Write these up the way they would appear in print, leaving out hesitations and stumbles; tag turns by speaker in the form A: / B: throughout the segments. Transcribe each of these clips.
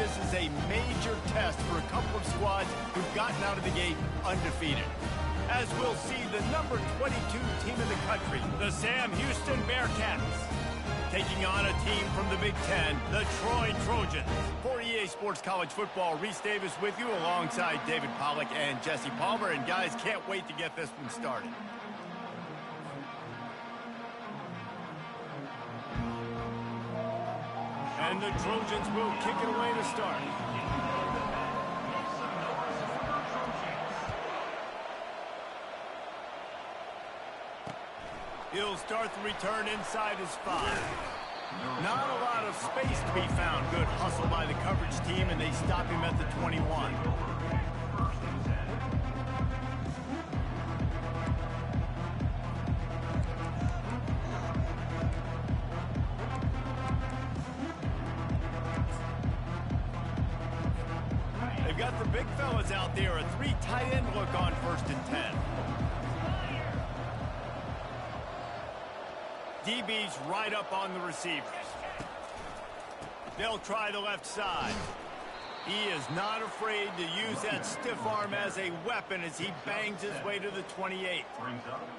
A: this is a major test for a couple of squads who've gotten out of the gate undefeated. As we'll see the number 22 team in the country, the Sam Houston Bearcats, taking on a team from the Big Ten, the Troy Trojans. For EA Sports College Football, Reese Davis with you alongside David Pollack and Jesse Palmer. And guys, can't wait to get this one started. And the Trojans will kick it away to start. He'll start the return inside his 5. Not a lot of space to be found. Good hustle by the coverage team, and they stop him at the 21. They've got the big fellas out there. A 3 tight end look on 1st and 10. DB's right up on the receivers. They'll try the left side. He is not afraid to use that stiff arm as a weapon as he bangs his way to the 28.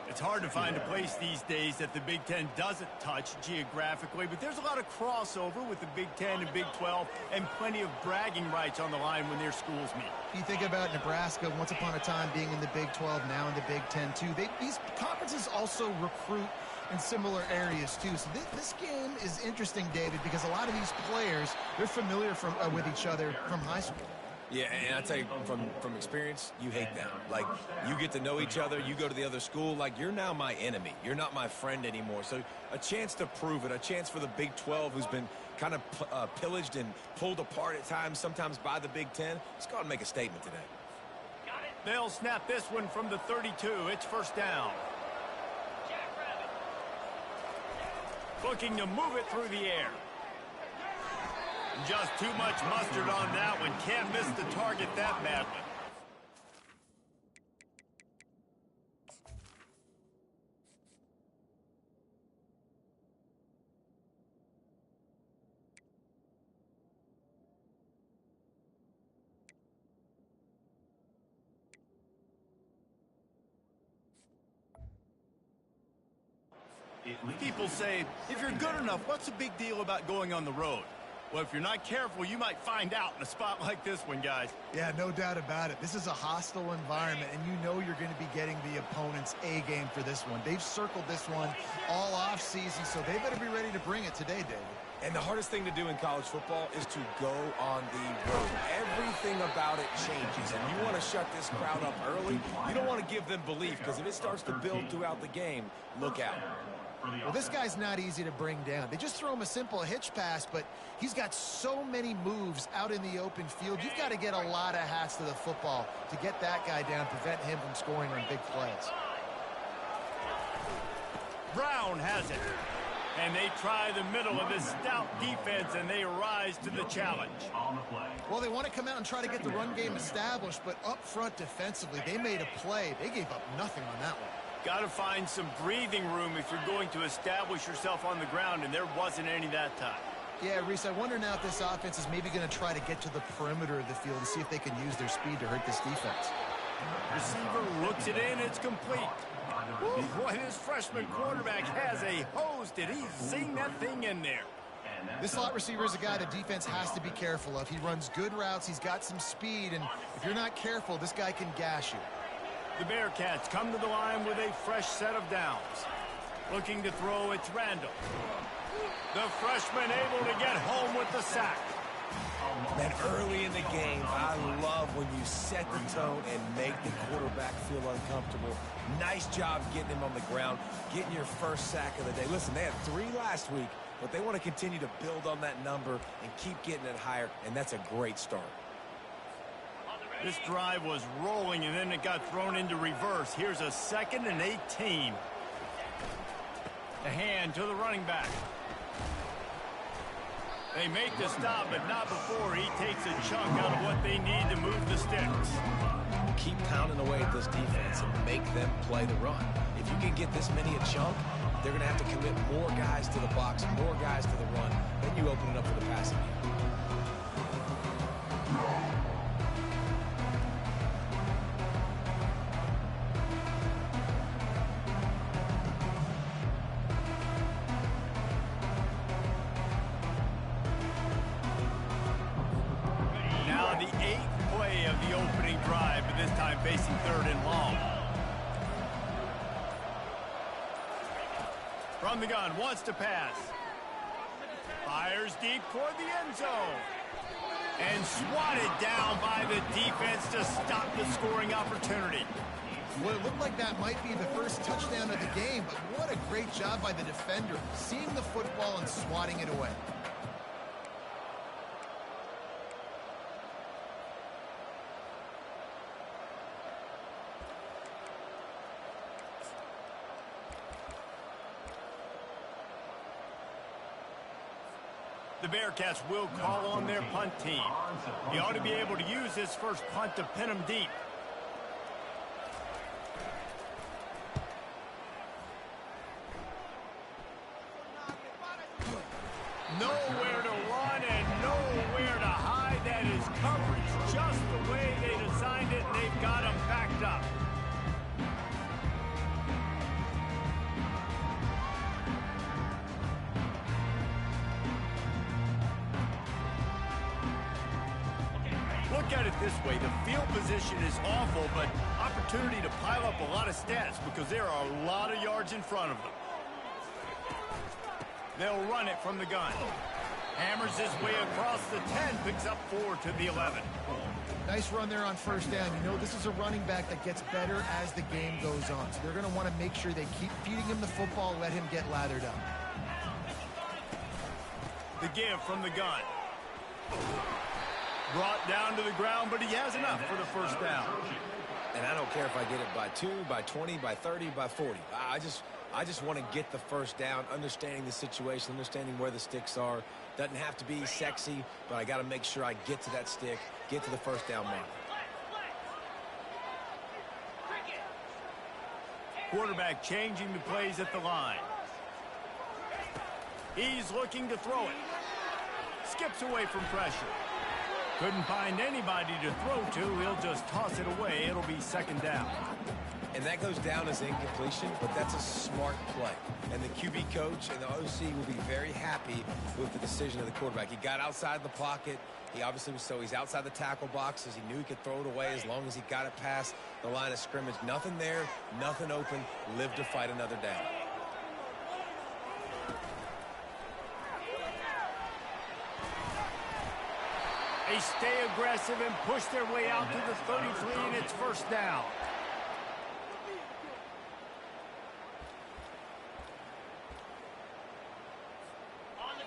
A: It's hard to find a place these days that the Big Ten doesn't touch geographically, but there's a lot of crossover with the Big Ten and Big 12 and plenty of bragging rights on the line when their schools meet.
B: You think about Nebraska once upon a time being in the Big 12, now in the Big 10 too. These conferences also recruit in similar areas too. So this game is interesting, David, because a lot of these players, they're familiar with each other from high school.
C: Yeah, and I tell you, from experience, you hate them. Like, you get to know each other, you go to the other school, like, you're now my enemy. You're not my friend anymore. So a chance to prove it, a chance for the Big 12, who's been kind of pillaged and pulled apart at times, sometimes by the Big 10. Let's go out and make a statement today.
A: They'll snap this one from the 32. It's 1st down. Looking to move it through the air. Just too much mustard on that one. Can't miss the target that badly. People say, if you're good enough, what's the big deal about going on the road? Well, if you're not careful, you might find out in a spot like this one, guys.
B: Yeah, no doubt about it. This is a hostile environment, and you know you're going to be getting the opponent's A game for this one. They've circled this one all off season, so they better be ready to bring it today, David.
C: And the hardest thing to do in college football is to go on the road. Everything about it changes, and you want to shut this crowd up early. You don't want to give them belief, because if it starts to build throughout the game, look out.
B: Well, this guy's not easy to bring down. They just throw him a simple hitch pass, but he's got so many moves out in the open field. You've got to get a lot of hats to the football to get that guy down, prevent him from scoring on big plays.
A: Brown has it. And they try the middle of this stout defense, and they rise to the challenge.
B: Well, they want to come out and try to get the run game established, but up front defensively, they made a play. They gave up nothing on that one.
A: Got to find some breathing room if you're going to establish yourself on the ground, and there wasn't any that time.
B: Yeah, Reese, I wonder now if this offense is maybe going to try to get to the perimeter of the field and see if they can use their speed to hurt this defense.
A: Receiver looks it in, it's complete. Ooh, boy, this freshman quarterback has a hose. Did he zing that thing in there?
B: This slot receiver is a guy the defense has to be careful of. He runs good routes, he's got some speed, and if you're not careful, this guy can gash you.
A: The Bearcats come to the line with a fresh set of downs. Looking to throw, it's Randall. The freshman able to get home with the sack.
C: Man, early in the game, I love when you set the tone and make the quarterback feel uncomfortable. Nice job getting him on the ground, getting your first sack of the day. Listen, they had 3 last week, but they want to continue to build on that number and keep getting it higher, and that's a great start.
A: This drive was rolling, and then it got thrown into reverse. Here's a 2nd and 18. The hand to the running back. They make the stop, but not before he takes a chunk out of what they need to move the sticks.
C: Keep pounding away at this defense and make them play the run. If you can get this many a chunk, they're going to have to commit more guys to the box, more guys to the run. Then you open it up for the passing game.
A: the 8th play of the opening drive, but this time facing 3rd and long. From the gun, wants to pass. Fires deep toward the end zone. And swatted down by the defense to stop the scoring opportunity.
B: Well, it looked like that might be the first touchdown of the game, but what a great job by the defender, seeing the football and swatting it away.
A: The Bearcats will call on their punt team. He ought to be able to use this first punt to pin them deep. Nowhere to run and nowhere to hide. That is coverage just the way they designed it, and they've got them backed up. Look at it this way. The field position is awful, but opportunity to pile up a lot of stats because there are a lot of yards in front of them. They'll run it from the gun. Hammers his way across the 10, picks up 4 to the 11.
B: Nice run there on first down. You know, this is a running back that gets better as the game goes on. So they're going to want to make sure they keep feeding him the football, let him get lathered up.
A: The give from the gun. Brought down to the ground, but he has enough for the first down.
C: And I don't care if I get it by 2, by 20, by 30, by 40. I just want to get the first down, understanding the situation, understanding where the sticks are. Doesn't have to be sexy, but I got to make sure I get to that stick, get to the first down mark.
A: Quarterback changing the plays at the line. He's looking to throw it. Skips away from pressure. Couldn't find anybody to throw to. He'll just toss it away. It'll be second down.
C: And that goes down as incompletion, but that's a smart play. And the QB coach and the OC will be very happy with the decision of the quarterback. He got outside the pocket. He obviously was, so he's outside the tackle boxes. He knew he could throw it away as long as he got it past the line of scrimmage. Nothing there, nothing open. Live to fight another down.
A: They stay aggressive and push their way out to the 33, and it's first down.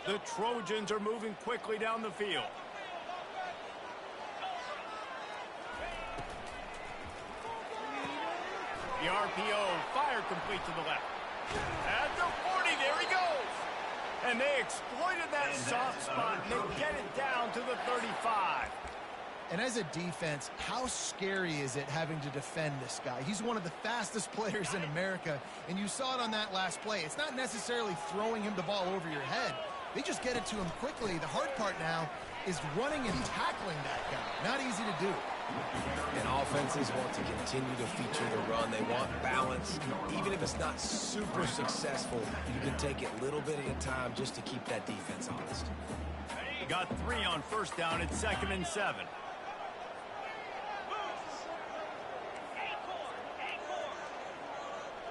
A: The Trojans are moving quickly down the field. The RPO, fire complete to the left. At the 40, there he goes. And they exploited that soft spot, and they get it down to the 35.
B: And as a defense, how scary is it having to defend this guy? He's one of the fastest players in America, and you saw it on that last play. It's not necessarily throwing him the ball over your head. They just get it to him quickly. The hard part now is running and tackling that guy. Not easy to do.
C: And offenses want to continue to feature the run. They want balance. Even if it's not super successful, you can take it a little bit at a time just to keep that defense honest.
A: Got 3 on first down. It's 2nd and 7.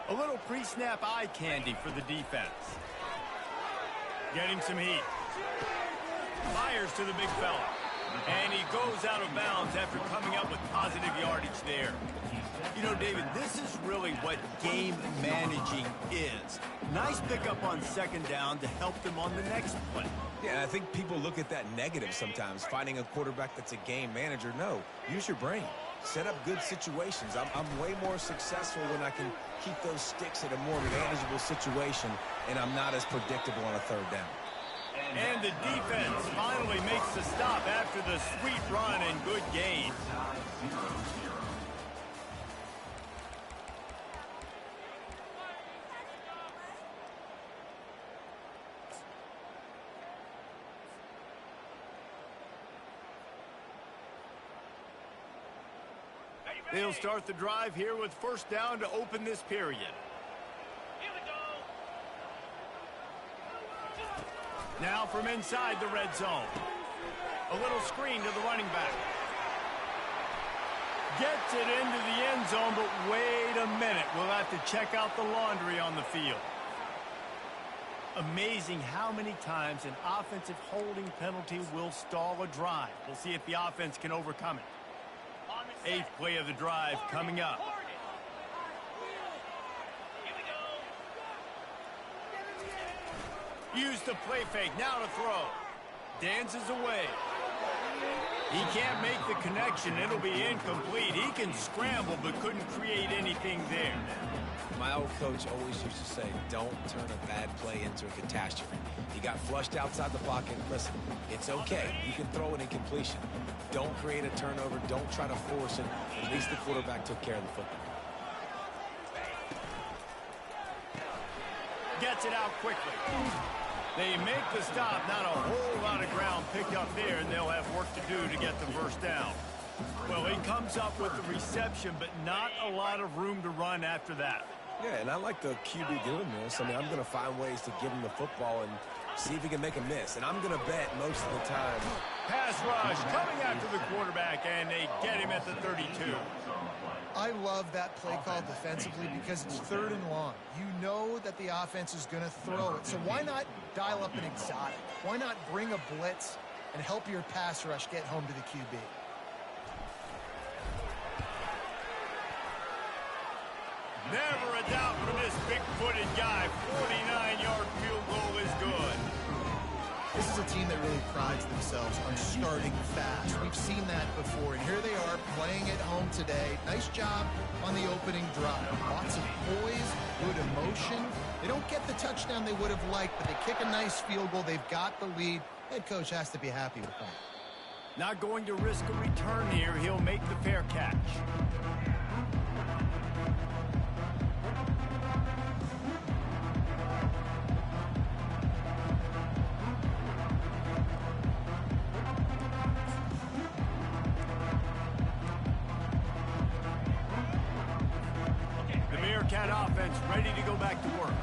A: A little pre-snap eye candy for the defense. Getting some heat. Fires to the big fella. And he goes out of bounds after coming up with positive yardage there. You know, David, this is really what game managing is. Nice pickup on second down to help them on the next play.
C: Yeah, I think people look at that negative sometimes, finding a quarterback that's a game manager. No, use your brain. Set up good situations. I'm way more successful when I can keep those sticks at a more manageable situation, and I'm not as predictable on a third down.
A: And the defense finally makes the stop after the sweet run and good gain. They'll start the drive here with first down to open this period. Now from inside the red zone. A little screen to the running back. Gets it into the end zone, but wait a minute. We'll have to check out the laundry on the field. Amazing how many times an offensive holding penalty will stall a drive. We'll see if the offense can overcome it. 8th play of the drive coming up. Use the play fake, now to throw. Dances away. He can't make the connection. It'll be incomplete. He can scramble, but couldn't create anything there.
C: My old coach always used to say, don't turn a bad play into a catastrophe. He got flushed outside the pocket. Listen, it's okay. You can throw an incompletion. Don't create a turnover. Don't try to force it. At least the quarterback took care of the football.
A: Gets it out quickly. They make the stop. Not a whole lot of ground picked up there, and they'll have work to do to get the first down. Well, he comes up with the reception, but not a lot of room to run after that.
C: Yeah, and I like the QB doing this. I mean, I'm going to find ways to give him the football and see if he can make a miss. And I'm going to bet most of the time.
A: Pass rush coming after the quarterback, and they get him at the 32.
B: I love that play call defensively because it's 3rd and long. You know that the offense is going to throw it. So why not dial up an exotic? Why not bring a blitz and help your pass rush get home to the QB?
A: Never a doubt for this big-footed guy. 49-yard field goal is good.
B: This is a team that really prides themselves on starting fast. We've seen that before, and here they are playing at home today. Nice job on the opening drive. Lots of poise, good emotion. They don't get the touchdown they would have liked, but they kick a nice field goal. They've got the lead. Head coach has to be happy with them.
A: Not going to risk a return here. He'll make the fair catch. Offense ready to go back to work.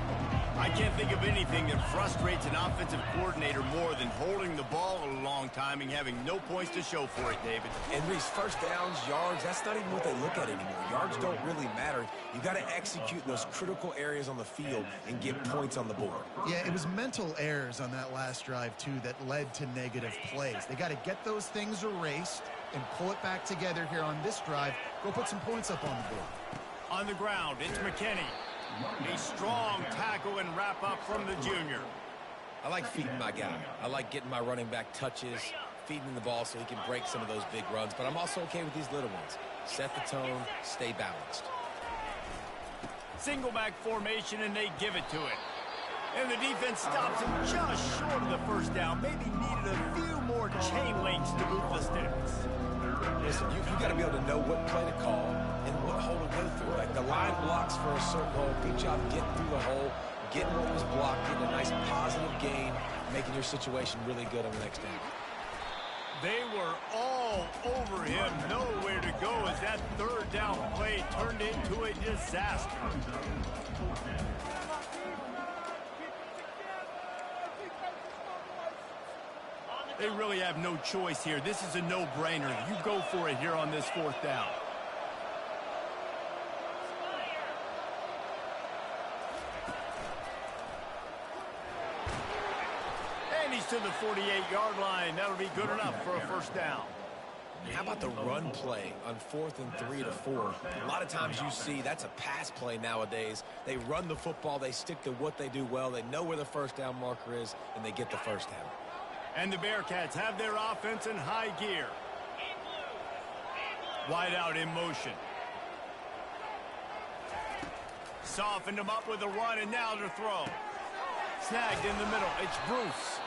A: I can't think of anything that frustrates an offensive coordinator more than holding the ball a long time and having no points to show for it, David.
C: And Reese, first downs, yards, that's not even what they look at anymore. Yards don't really matter. You got to execute those critical areas on the field and get points on the board.
B: Yeah, it was mental errors on that last drive, too, that led to negative plays. They got to get those things erased and pull it back together here on this drive. Go put some points up on the board.
A: On the ground, it's McKinney. A strong tackle and wrap up from the junior.
C: I like feeding my guy. I like getting my running back touches, feeding him the ball so he can break some of those big runs. But I'm also okay with these little ones. Set the tone, stay balanced.
A: Single back formation, and they give it to it. And the defense stops him just short of the first down. Maybe needed a few more chain links to move the sticks.
C: Listen, you got to be able to know what play to call and what hole to go through. Like the line blocks for a certain hole. Good job getting through the hole, getting what was blocked, getting a nice positive gain, making your situation really good on the next down.
A: They were all over him. Nowhere to go as that 3rd down play turned into a disaster. They really have no choice here. This is a no-brainer. You go for it here on this 4th down. And he's to the 48-yard line. That'll be good enough for a first down.
C: How about the run play on 4th and 3 to 4? A lot of times you see that's a pass play nowadays. They run the football. They stick to what they do well. They know where the first down marker is, and they get the first down.
A: And the Bearcats have their offense in high gear. Wide out in motion. Softened him up with a run, and now to throw. Snagged in the middle. It's Bruce.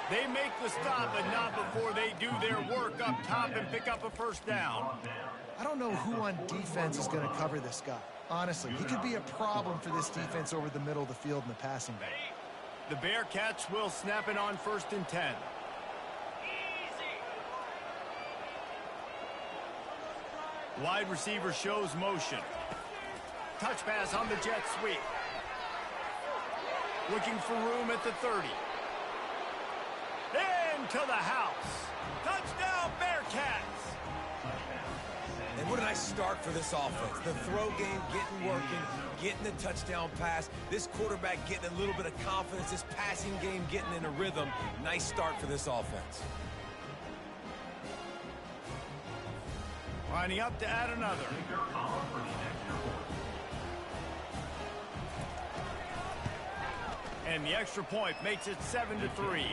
A: They make the stop, but not before they do their work up top and pick up a first down.
B: I don't know who on defense is going to cover this guy. Honestly, he could be a problem for this defense over the middle of the field in the passing game.
A: The Bearcats will snap it on 1st and 10. Wide receiver shows motion. Touch pass on the jet sweep. Looking for room at the 30. Into the house. Touchdown, Bearcats.
C: And what a nice nice start for this offense. The throw game getting working, getting the touchdown pass. This quarterback getting a little bit of confidence. This passing game getting in a rhythm. Nice start for this offense.
A: Lining up to add another. And the extra point makes it 7-3.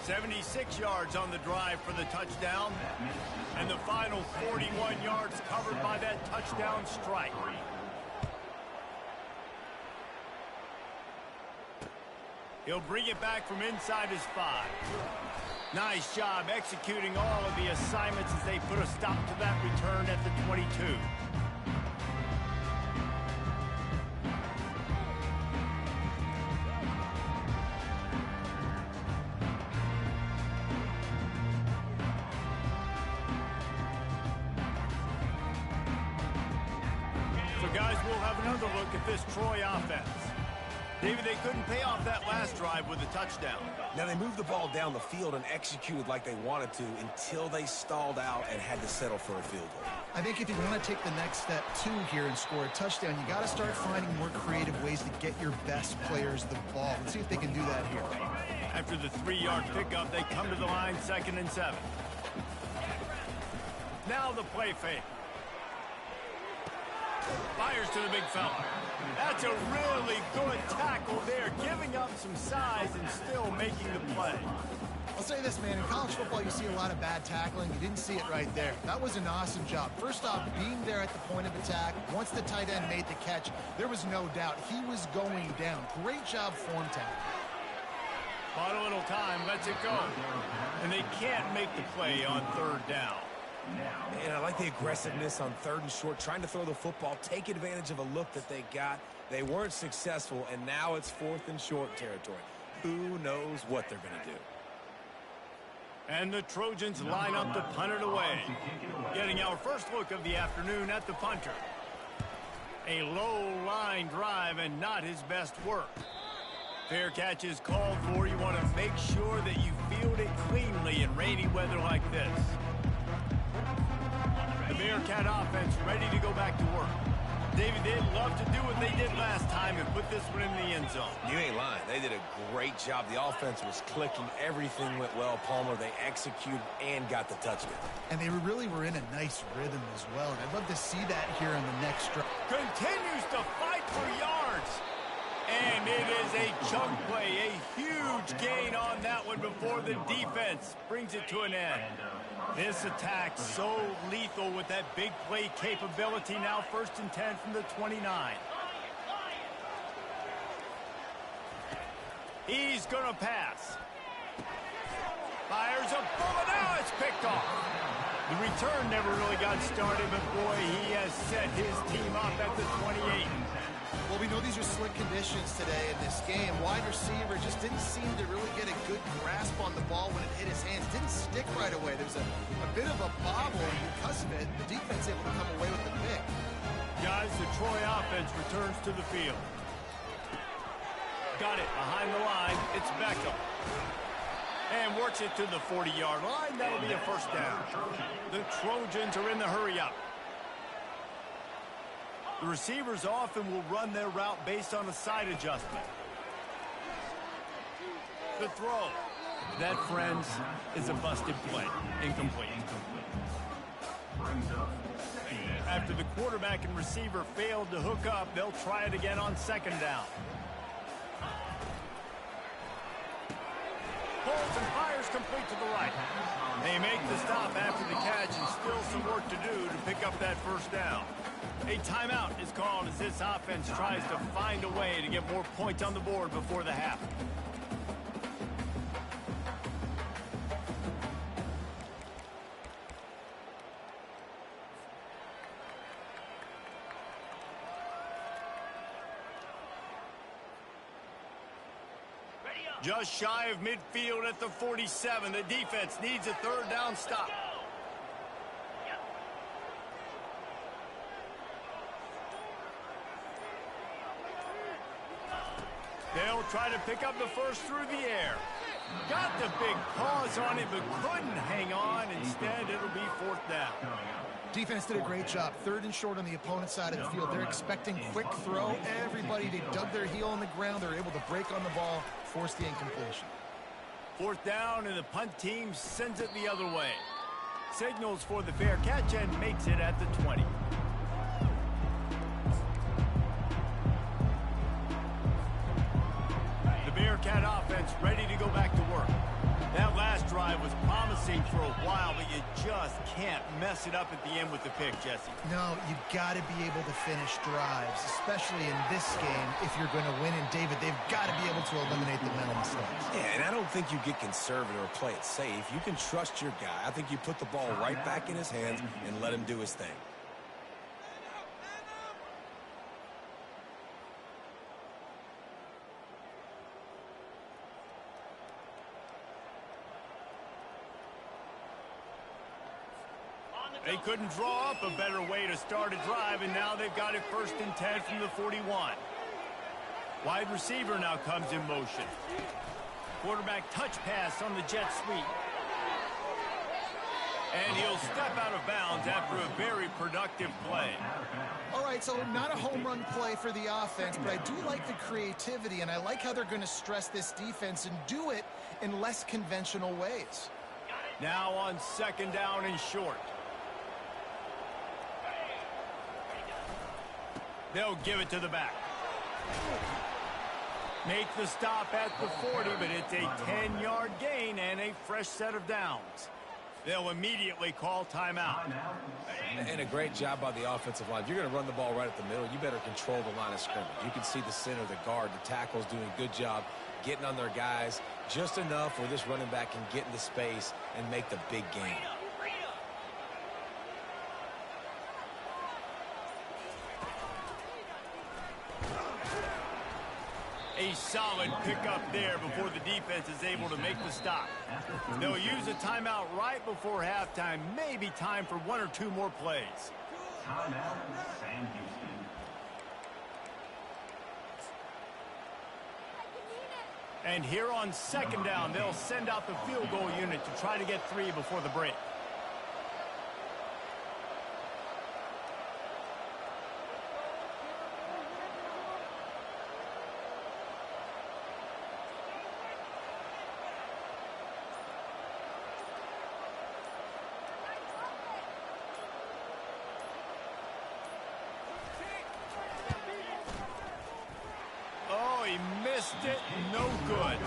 A: 76 yards on the drive for the touchdown. And the final 41 yards covered by that touchdown strike. He'll bring it back from inside his 5. Nice job executing all of the assignments as they put a stop to that return at the 22. So guys, we'll have another look at this Troy offense. David, they couldn't pay off that last drive with a touchdown.
C: Now, they moved the ball down the field and executed like they wanted to until they stalled out and had to settle for a field goal.
B: I think if you want to take the next step, too, here and score a touchdown, you got to start finding more creative ways to get your best players the ball. Let's see if they can do that here.
A: After the 3-yard pickup, they come to the line 2nd and 7. Now the play fake. Fires to the big fella. That's a really good tackle there, giving up some size and still making the play.
B: I'll say this, man, in college football, you see a lot of bad tackling. You didn't see it right there. That was an awesome job. First off, being there at the point of attack, once the tight end made the catch, there was no doubt he was going down. Great job form tackle.
A: Bought a little time, lets it go. And they can't make the play on 3rd down.
C: And I like the aggressiveness on 3rd and short, trying to throw the football, take advantage of a look that they got. They weren't successful, and now it's 4th and short territory. Who knows what they're going to do?
A: And the Trojans line up to punt it away. Getting our first look of the afternoon at the punter. A low line drive and not his best work. Fair catch is called for. You want to make sure that you field it cleanly in rainy weather like this. The Bearcat offense ready to go back to work. David, they'd love to do what they did last time and put this one in the end zone. You
C: ain't lying. They did a great job. The offense was clicking. Everything went well, Palmer. They executed and got the touchdown. And they really were in a nice rhythm as well. And I'd love to see that here in the next drive.
A: Continues to fight for yards. And it is a chunk play, a huge gain on that one before the defense brings it to an end. This attack so lethal with that big play capability. Now 1st and 10 from the 29. He's going to pass. Fires a bullet. Now it's picked off. The return never really got started, but boy, he has set his team up at the 28.
B: Well, we know these are slick conditions today in this game. Wide receiver just didn't seem to really get a good grasp on the ball when it hit his hands. Didn't stick right away. There's a bit of a bobble, and because of it, the defense able to come away with the pick.
A: Guys, the Troy offense returns to the field. Got it behind the line. It's Beckham. And works it to the 40-yard line. That'll be a 1st down. The Trojans are in the hurry-up. The receivers often will run their route based on a side adjustment. The throw. That, friends, is a busted play. Incomplete. After the quarterback and receiver failed to hook up, they'll try it again on 2nd down. Pulls and fires complete to the right. They make the stop after the catch and still some work to do to pick up that 1st down. A timeout is called as this offense tries to find a way to get more points on the board before the half. Just shy of midfield at the 47. The defense needs a 3rd down stop. They'll try to pick up the 1st through the air. Got the big paws on it, but couldn't hang on. Instead, it'll be 4th down.
B: Defense did a great job. 3rd and short on the opponent's side of the field. They're expecting quick throw. Everybody, they dug their heel on the ground. They're able to break on the ball, force the incompletion.
A: 4th down, and the punt team sends it the other way. Signals for the fair catch and makes it at the 20. The Bearcat offense ready to go back to work. That last drive was promising for a while, but you just can't mess it up at the end with the pick, Jesse.
B: No, you've got to be able to finish drives, especially in this game if you're going to win. And, David, they've got to be able to eliminate the mental mistakes.
C: Yeah, and I don't think you get conservative or play it safe. You can trust your guy. I think you put the ball right back in his hands and let him do his thing.
A: They couldn't draw up a better way to start a drive, and now they've got it 1st and 10 from the 41. Wide receiver now comes in motion. Quarterback touch pass on the jet sweep. And he'll step out of bounds after a very productive play.
B: All right, so not a home run play for the offense, but I do like the creativity, and I like how they're going to stress this defense and do it in less conventional ways.
A: Now on 2nd down and short. They'll give it to the back. Make the stop at the 40, but it's a 10-yard gain and a fresh set of downs. They'll immediately call timeout.
C: And a great job by the offensive line. If you're going to run the ball right at the middle, you better control the line of scrimmage. You can see the center, the guard, the tackles doing a good job getting on their guys just enough where this running back can get into space and make the big game.
A: A solid pickup there before the defense is able to make the stop. They'll use a timeout right before halftime. Maybe time for 1 or 2 more plays.
D: Timeout, Sam Houston.
A: And here on 2nd down, they'll send out the field goal unit to try to get 3 before the break. He missed it, no good.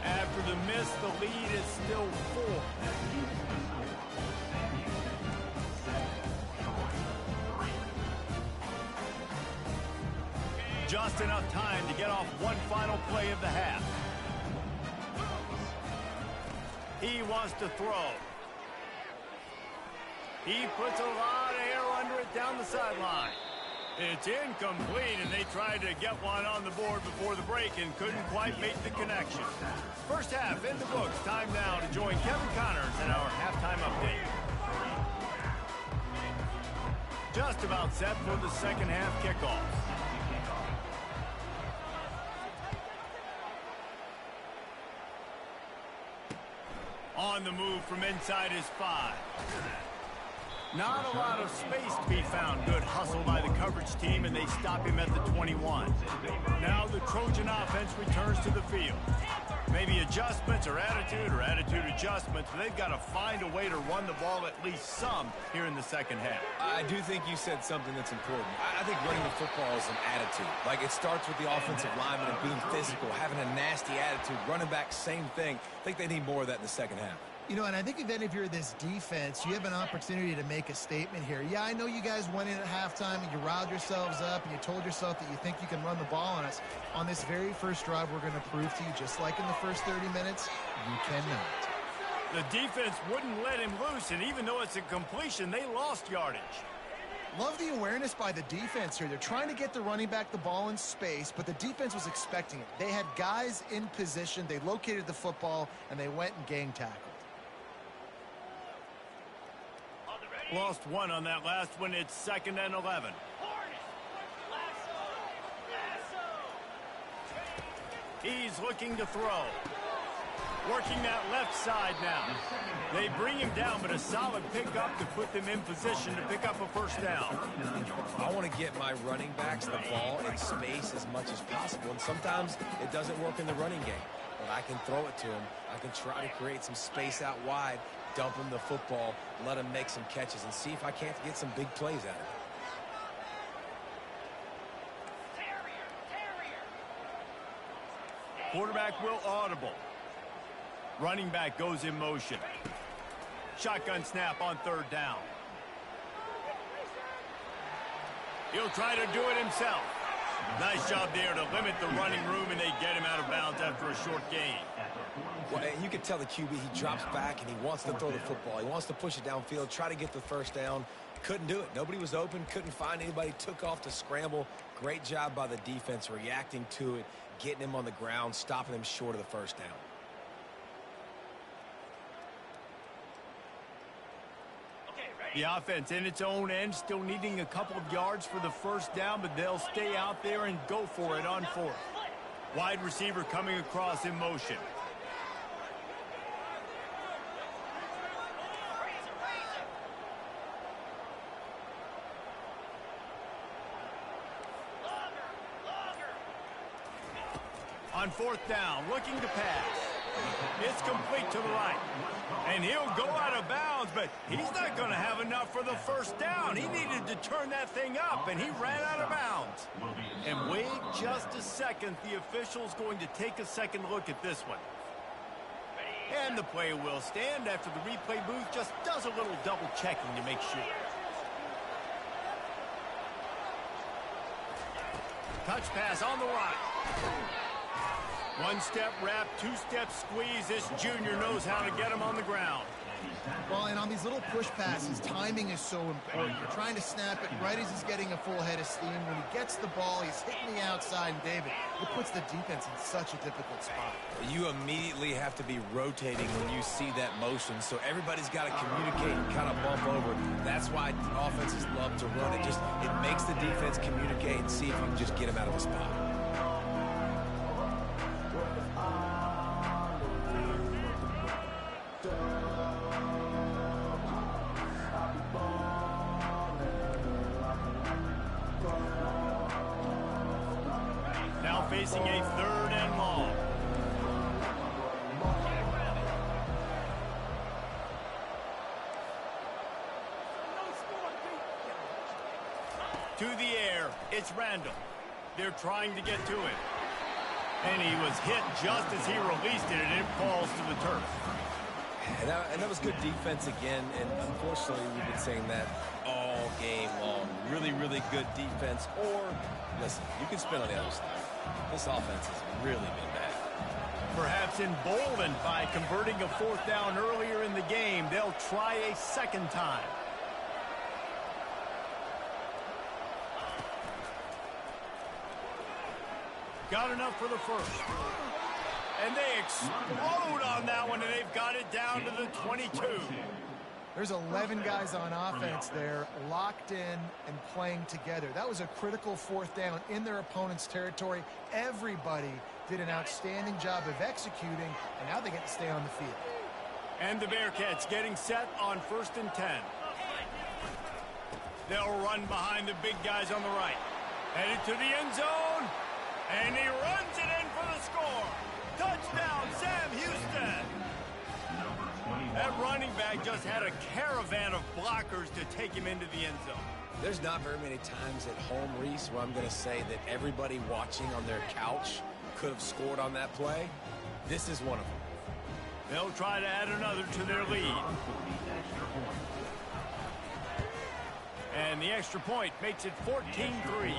A: After the miss, the lead is still 4. Just enough time to get off one final play of the half. He wants to throw. He puts a lot of air under it down the sideline. It's incomplete, and they tried to get one on the board before the break and couldn't quite make the connection. First half in the books. Time now to join Kevin Connors in our halftime update. Just about set for the second half kickoff. On the move from inside his 5. Not a lot of space to be found. Good hustle by the coverage team, and they stop him at the 21. Now the Trojan offense returns to the field. Maybe adjustments or attitude adjustments, but they've got to find a way to run the ball at least some here in the second half.
C: I do think you said something that's important. I think running the football is an attitude. Like, it starts with the offensive lineman and being physical, having a nasty attitude. Running back, same thing. I think they need more of that in the second half.
B: You know, and I think if any of you are this defense, you have an opportunity to make a statement here. Yeah, I know you guys went in at halftime and you riled yourselves up and you told yourself that you think you can run the ball on us. On this very first drive, we're going to prove to you, just like in the first 30 minutes, you cannot.
A: The defense wouldn't let him loose, and even though it's a completion, they lost yardage.
B: Love the awareness by the defense here. They're trying to get the running back the ball in space, but the defense was expecting it. They had guys in position. They located the football, and they went and gang tackled.
A: Lost one on that last one. It's 2nd and 11. He's looking to throw. Working that left side now. They bring him down, but a solid pickup to put them in position to pick up a first down.
C: I want to get my running backs the ball in space as much as possible, and sometimes it doesn't work in the running game. But I can throw it to him. I can try to create some space out wide, dump him the football, let him make some catches, and see if I can't get some big plays out of it.
A: Quarterback will audible. Running back goes in motion. Shotgun snap on third down. He'll try to do it himself. Nice job there to limit the running room, and they get him out of bounds after a short gain.
C: Well, you can tell the QB, he drops back and he wants to throw the football. He wants to push it downfield, try to get the first down. Couldn't do it. Nobody was open, couldn't find anybody, took off to scramble. Great job by the defense reacting to it, getting him on the ground, stopping him short of the first down.
A: The offense in its own end, still needing a couple of yards for the first down, but they'll stay out there and go for it on fourth. Wide receiver coming across in motion. On fourth down, looking to pass. It's complete to the right. And he'll go out of bounds, but he's not going to have enough for the first down. He needed to turn that thing up, and he ran out of bounds. And wait just a second. The official's going to take a second look at this one. And the play will stand after the replay booth just does a little double checking to make sure. Touch pass on the right. One-step wrap, two-step squeeze. This junior knows how to get him on the ground.
B: Well, and on these little push passes, timing is so important. You're trying to snap it right as he's getting a full head of steam. When he gets the ball, he's hitting the outside, and David, it puts the defense in such a difficult spot.
C: You immediately have to be rotating when you see that motion, so everybody's got to communicate and kind of bump over. That's why offenses love to run it. It makes the defense communicate and see if you can just get him out of the spot.
A: Facing a third and long. To the air, it's Randall. They're trying to get to it. And he was hit just as he released it, and it falls to the turf.
C: And that was good defense again, and unfortunately we've been saying that all game long. Really, really good defense. Or, listen, you can spin on the other side. This offense has really been bad.
A: Perhaps emboldened by converting a fourth down earlier in the game, they'll try a second time. Got enough for the first. And they explode on that one, and they've got it down to the 22.
B: There's 11 guys on offense there, locked in and playing together. That was a critical fourth down in their opponent's territory. Everybody did an outstanding job of executing, and now they get to stay on the field.
A: And the Bearcats getting set on 1st and 10. They'll run behind the big guys on the right. Headed to the end zone, and he runs it in for the score. Touchdown, Sam Houston. That running back just had a caravan of blockers to take him into the end zone.
C: There's not very many times at home, Reese, where I'm going to say that everybody watching on their couch could have scored on that play. This is one of them.
A: They'll try to add another to their lead. And the extra point makes it 14-3.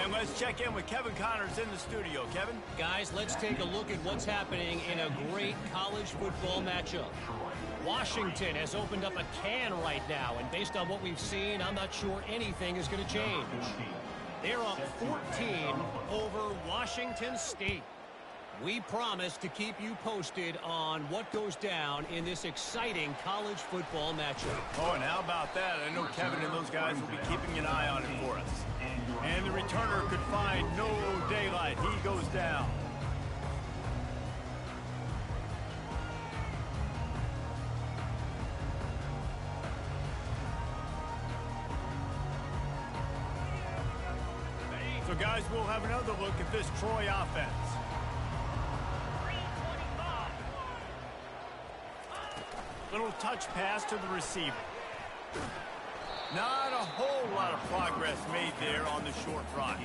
A: And let's check in with Kevin Connors in the studio. Kevin?
E: Guys, let's take a look at what's happening in a great college football matchup. Washington has opened up a can right now, and based on what we've seen, I'm not sure anything is going to change. They're up 14 over Washington State. We promise to keep you posted on what goes down in this exciting college football matchup.
A: Oh, and how about that? I know Kevin and those guys will be keeping an eye on it for us. And the returner could find no daylight. He goes down. guys, we'll have another look at this Troy offense. Little touch pass to the receiver. Not a whole lot of progress made there on the short run.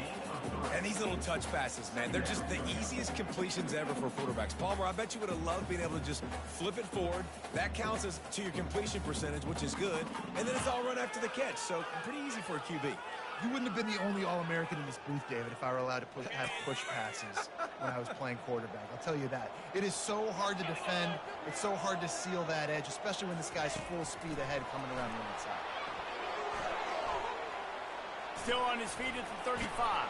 C: And these little touch passes, man, they're just the easiest completions ever for quarterbacks. Palmer, I bet you would have loved being able to just flip it forward. That counts as to your completion percentage, which is good. And then it's all run after the catch, so pretty easy for a QB.
B: You wouldn't have been the only All-American in this booth, David, if I were allowed to have push passes when I was playing quarterback. I'll tell you that. It is so hard to defend. It's so hard to seal that edge, especially when this guy's full speed ahead coming around the inside.
A: Still on his feet at the 35.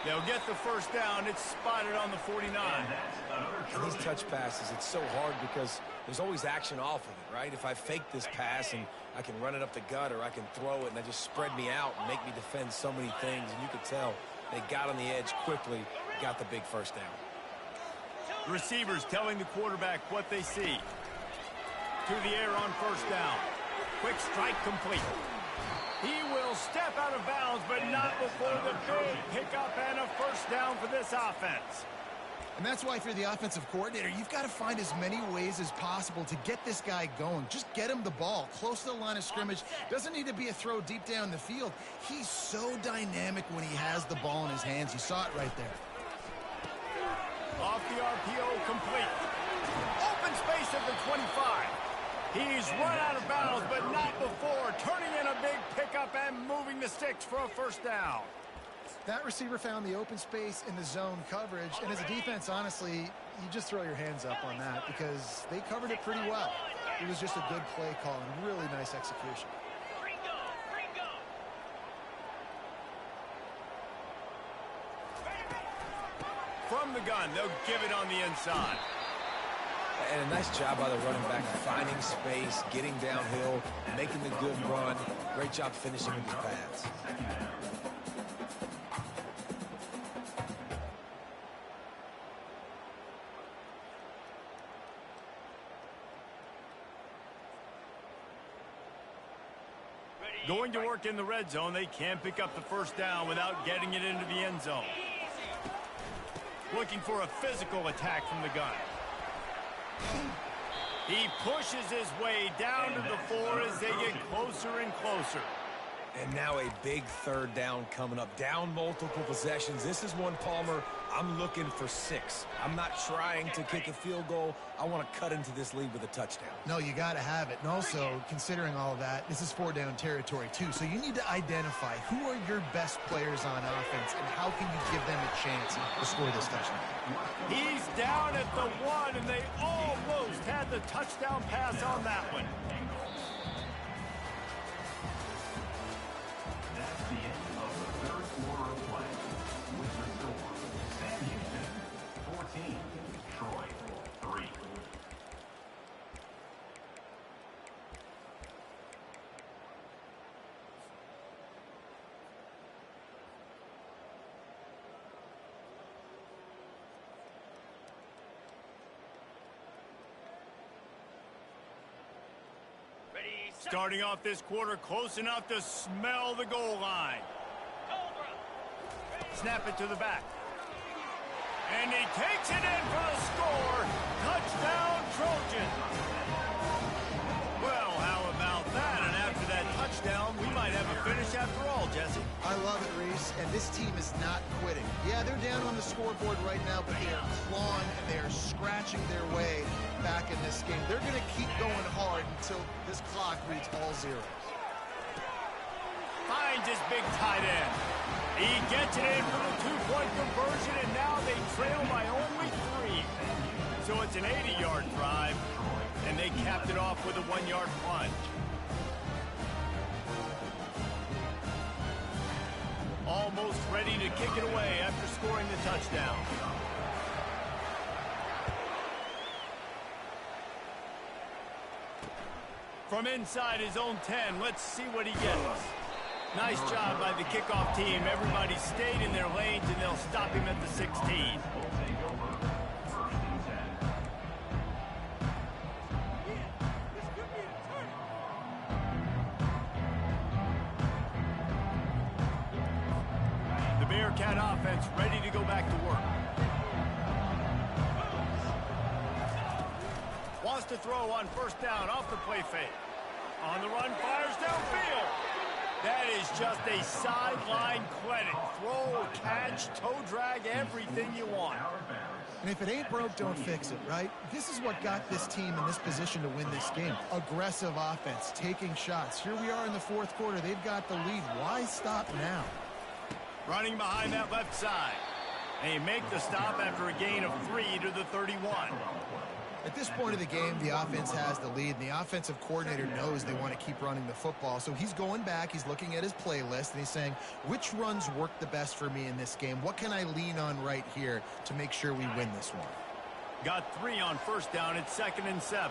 A: They'll get the first down. It's spotted on the 49.
C: And these touch passes, it's so hard because there's always action off of it, right? If I fake this pass and I can run it up the gut, or I can throw it and they just spread me out and make me defend so many things. And you could tell they got on the edge quickly, got the big first down.
A: Receivers telling the quarterback what they see. To the air on first down. Quick strike complete. He will step out of bounds, but not before the big pickup and a first down for this offense.
B: And that's why if you're the offensive coordinator, you've got to find as many ways as possible to get this guy going. Just get him the ball close to the line of scrimmage. Doesn't need to be a throw deep down the field. He's so dynamic when he has the ball in his hands. You saw it right there.
A: Off the RPO, complete. Open space at the 25. He's run out of bounds, but not before turning in a big pickup and moving the sticks for a first down.
B: That receiver found the open space in the zone coverage, and as a defense, honestly, you just throw your hands up on that because they covered it pretty well. It was just a good play call and really nice execution.
A: From the gun, they'll give it on the inside.
C: And a nice job by the running back, finding space, getting downhill, making the good run. Great job finishing with the pads.
A: Going to work in the red zone, they can't pick up the first down without getting it into the end zone. Looking for a physical attack from the gun. He pushes his way down to the 4 as they get closer and closer.
C: And now a big third down coming up. Down multiple possessions. This is one, Palmer, I'm looking for 6. I'm not trying to kick a field goal. I want to cut into this lead with a touchdown.
B: No, you got to have it. And also, considering all of that, this is 4-down territory, too. So you need to identify who are your best players on offense and how can you give them a chance to score this touchdown.
A: He's down at the 1, and they almost had the touchdown pass on that one.
D: That's the end of the third quarter of play. With the score, Sam Houston 14, Troy 3.
A: Starting off this quarter close enough to smell the goal line. Snap it to the back. And he takes it in for the score. Touchdown, Trojan. Well, how about that? And after that touchdown, we might have a finish after all, Jesse.
B: I love it, Reese, and this team is not quitting. Yeah, they're down on the scoreboard right now, but they are clawing and they are scratching their way back in this game. They're going to keep going hard until this clock reads all zeros.
A: Finds his big tight end. He gets it in for the 2-point conversion, and now they trail by only 3. So it's an 80-yard drive, and they capped it off with a 1-yard plunge. Almost ready to kick it away after scoring the touchdown. From inside his own 10, let's see what he gets. Nice job by the kickoff team. Everybody stayed in their lanes, and they'll stop him at the 16. Bearcat offense ready to go back to work. Wants to throw on first down off the play fake. On the run, fires downfield. That is just a sideline clinic. Throw, catch, toe drag, everything you want.
B: And if it ain't broke, don't fix it, right? This is what got this team in this position to win this game. Aggressive offense, taking shots. Here we are in the fourth quarter. They've got the lead. Why stop now?
A: Running behind that left side. They make the stop after a gain of 3 to the 31.
B: At this point of the game, the offense has the lead, and the offensive coordinator knows they want to keep running the football. So he's going back, he's looking at his playlist, and he's saying, which runs work the best for me in this game? What can I lean on right here to make sure we win this one?
A: Got 3 on first down at 2nd and 7.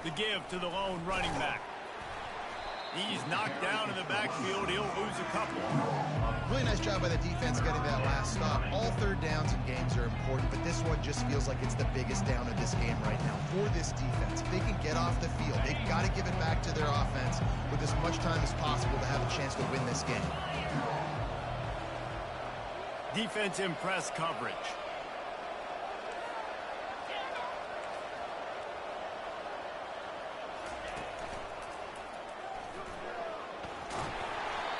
A: The give to the lone running back. He's knocked down in the backfield. He'll lose a couple.
B: Really nice job by the defense getting that last stop. All third downs in games are important, but this one just feels like it's the biggest down of this game right now for this defense. If they can get off the field, they've got to give it back to their offense with as much time as possible to have a chance to win this game.
A: Defense in press coverage.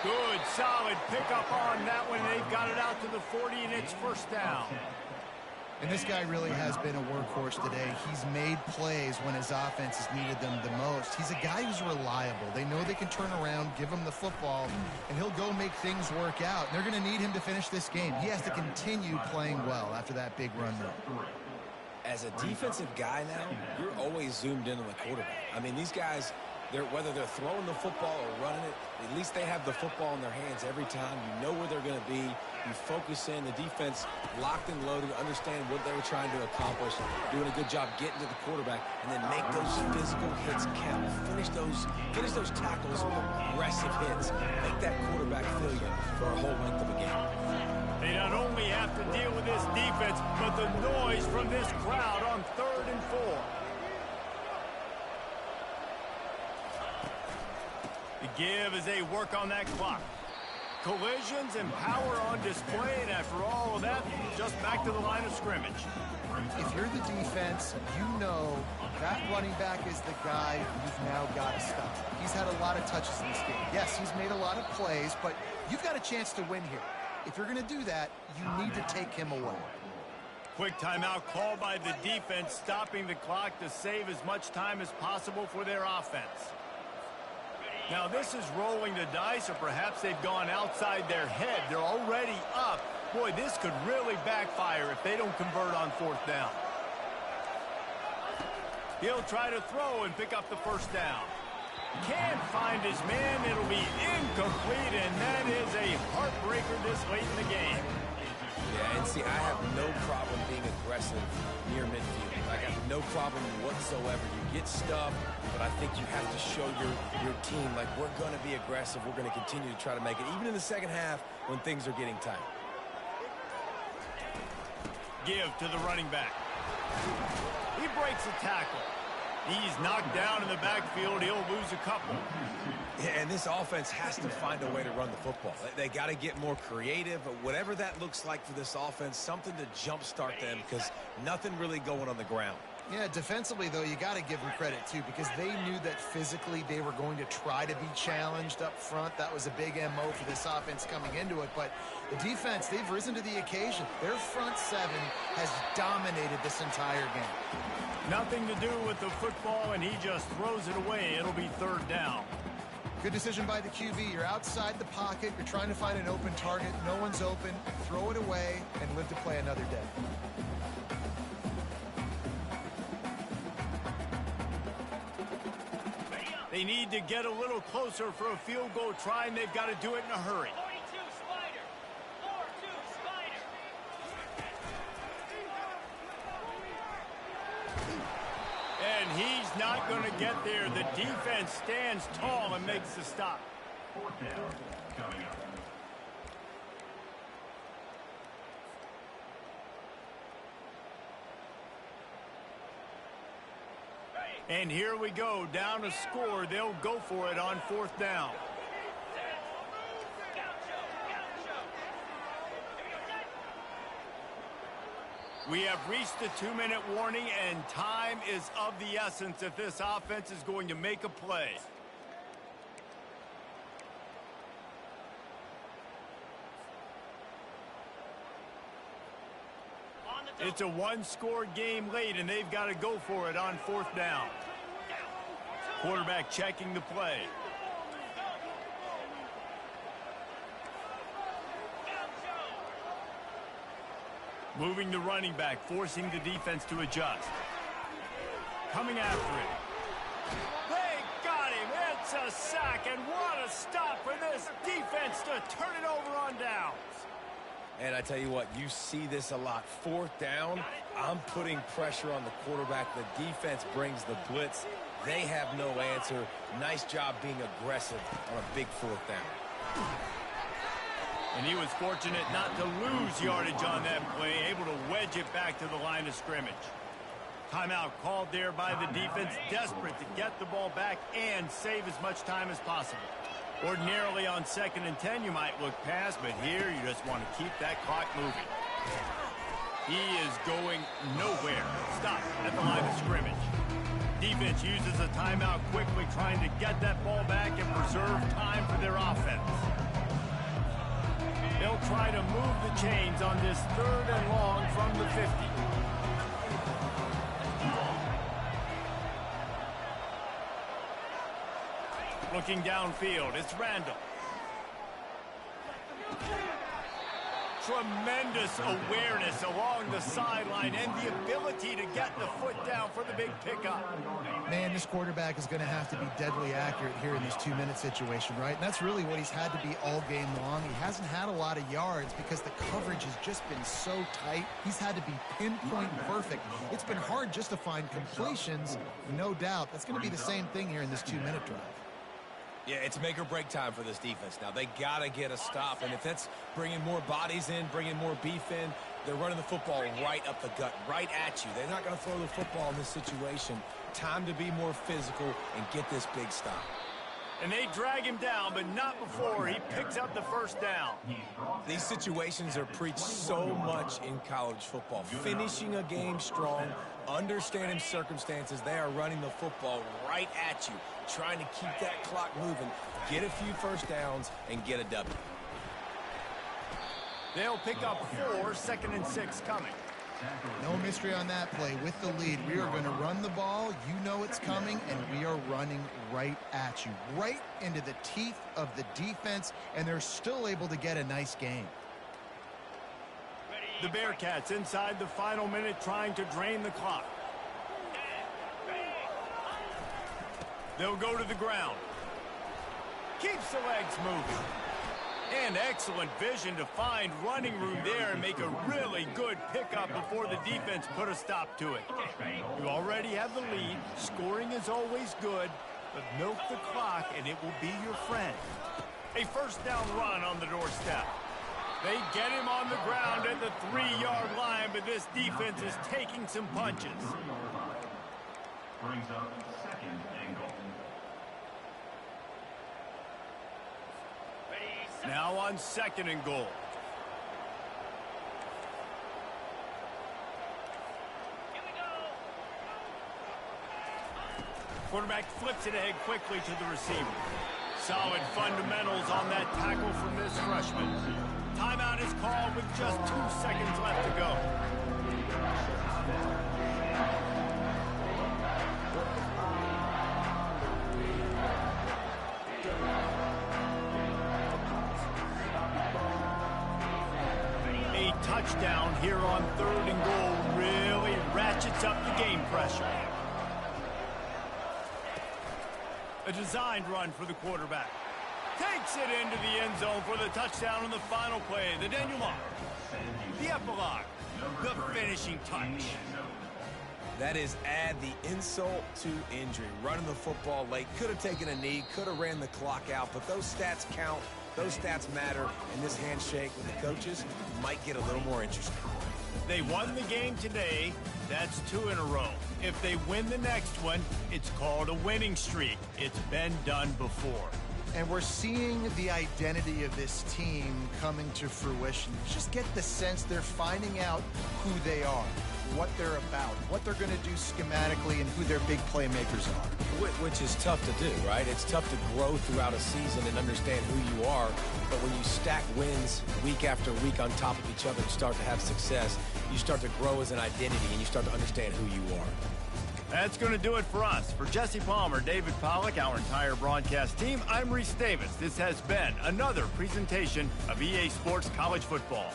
A: Good, solid pickup on that one. They've got it out to the 40, and it's first down.
B: And this guy really has been a workhorse today. He's made plays when his offense has needed them the most. He's a guy who's reliable. They know they can turn around, give him the football, and he'll go make things work out. And they're going to need him to finish this game. He has to continue playing well after that big run run.
C: As a defensive guy now, you're always zoomed in on the quarterback. I mean, these guys, whether they're throwing the football or running it, at least they have the football in their hands every time. You know where they're going to be. You focus in. The defense locked and loaded, understand what they were trying to accomplish, doing a good job getting to the quarterback, and then make those physical hits count. Finish those tackles with aggressive hits. Make that quarterback feel you for a whole length of a game.
A: They not only have to deal with this defense, but the noise from this crowd on 3rd and 4. The give as they work on that clock. Collisions and power on display, and after all of that, just back to the line of scrimmage.
B: If you're the defense, you know that running back is the guy you've now got to stop. He's had a lot of touches in this game. Yes, he's made a lot of plays, but you've got a chance to win here. If you're going to do that, you need to take him away.
A: Quick timeout called by the defense, stopping the clock to save as much time as possible for their offense. Now, this is rolling the dice, or perhaps they've gone outside their head. They're already up. Boy, this could really backfire if they don't convert on 4th down. He'll try to throw and pick up the first down. Can't find his man. It'll be incomplete, and that is a heartbreaker this late in the game.
C: Yeah, and see, I have no problem being aggressive near midfield. I got no problem whatsoever. You get stuffed, but I think you have to show your team, like, we're going to be aggressive. We're going to continue to try to make it, even in the second half when things are getting tight.
A: Give to the running back. He breaks a tackle. He's knocked down in the backfield. He'll lose a couple.
C: Yeah, and this offense has to find a way to run the football. They got to get more creative, but whatever that looks like for this offense, something to jumpstart them, because nothing really going on the ground.
B: Yeah, defensively, though, you got to give them credit, too, because they knew that physically they were going to try to be challenged up front. That was a big MO for this offense coming into it. But the defense, they've risen to the occasion. Their front seven has dominated this entire game.
A: Nothing to do with the football, and he just throws it away. It'll be 3rd down.
B: Good decision by the QB. You're outside the pocket. You're trying to find an open target. No one's open. Throw it away and live to play another day.
A: They need to get a little closer for a field goal try, and they've got to do it in a hurry.
F: 42 Spider. 4-2 Spider.
A: And he's not going to get there. The defense stands tall and makes the stop.
D: 4th down coming up.
A: And here we go, down a score. They'll go for it on 4th down. We have reached the 2-minute warning, and time is of the essence if this offense is going to make a play. It's a one-score game late, and they've got to go for it on 4th down. Quarterback checking the play. Moving the running back, forcing the defense to adjust. Coming after it. They got him. It's a sack, and what a stop for this defense to turn it over on downs.
C: And I tell you what, you see this a lot. 4th down, I'm putting pressure on the quarterback. The defense brings the blitz. They have no answer. Nice job being aggressive on a big 4th down.
A: And he was fortunate not to lose yardage on that play, able to wedge it back to the line of scrimmage. Timeout called there by the defense, desperate to get the ball back and save as much time as possible. Ordinarily on 2nd and 10, you might look past, but here you just want to keep that clock moving. He is going nowhere. Stop at the line of scrimmage. Defense uses a timeout quickly, trying to get that ball back and preserve time for their offense. They'll try to move the chains on this 3rd and long from the 50. Looking downfield, it's Randall. Tremendous awareness along the sideline and the ability to get the foot down for the big pickup.
B: Man, this quarterback is going to have to be deadly accurate here in this 2-minute situation, right? And that's really what he's had to be all game long. He hasn't had a lot of yards because the coverage has just been so tight. He's had to be pinpoint perfect. It's been hard just to find completions, no doubt. That's going to be the same thing here in this 2-minute drive.
C: Yeah, it's make or break time for this defense. Now, they got to get a stop, and if that's bringing more bodies in, bringing more beef in, they're running the football right up the gut, right at you. They're not going to throw the football in this situation. Time to be more physical and get this big stop.
A: And they drag him down, but not before he picks up the 1st down.
C: These situations are preached so much in college football. Finishing a game strong, understanding circumstances. They are running the football right at you, trying to keep that clock moving, get a few 1st downs, and get a W.
A: They'll pick up 4, 2nd and 6 coming.
B: No mystery on that play. With the lead, we are going to run the ball. You know it's coming, and we are running right at you, right into the teeth of the defense, and they're still able to get a nice game.
A: The Bearcats inside the final minute trying to drain the clock. They'll go to the ground. Keeps the legs moving. And excellent vision to find running room there and make a really good pickup before the defense put a stop to it. You already have the lead. Scoring is always good, but milk the clock and it will be your friend. A 1st down run on the doorstep. They get him on the ground at the 3-yard line, but this defense is taking some punches.
D: Brings up 2nd and goal.
A: Now on 2nd and goal.
F: Here we go.
A: Quarterback flips it ahead quickly to the receiver. Solid fundamentals on that tackle from this freshman. Timeout is called with just 2 seconds left to go. Touchdown here on 3rd and goal really ratchets up the game pressure. A designed run for the quarterback. Takes it into the end zone for the touchdown on the final play. The denouement. The epilogue. The finishing touch.
C: That is add the insult to injury. Running the football late. Could have taken a knee. Could have ran the clock out. But those stats count. Those stats matter, and this handshake with the coaches might get a little more interesting.
A: They won the game today. That's 2 in a row. If they win the next one, it's called a winning streak. It's been done before.
B: And we're seeing the identity of this team coming to fruition. You just get the sense they're finding out who they are, what they're about, what they're going to do schematically, and who their big playmakers are.
C: Which is tough to do, right? It's tough to grow throughout a season and understand who you are. But when you stack wins week after week on top of each other and start to have success, you start to grow as an identity and you start to understand who you are.
A: That's going to do it for us. For Jesse Palmer, David Pollack, our entire broadcast team, I'm Reese Davis. This has been another presentation of EA Sports College Football.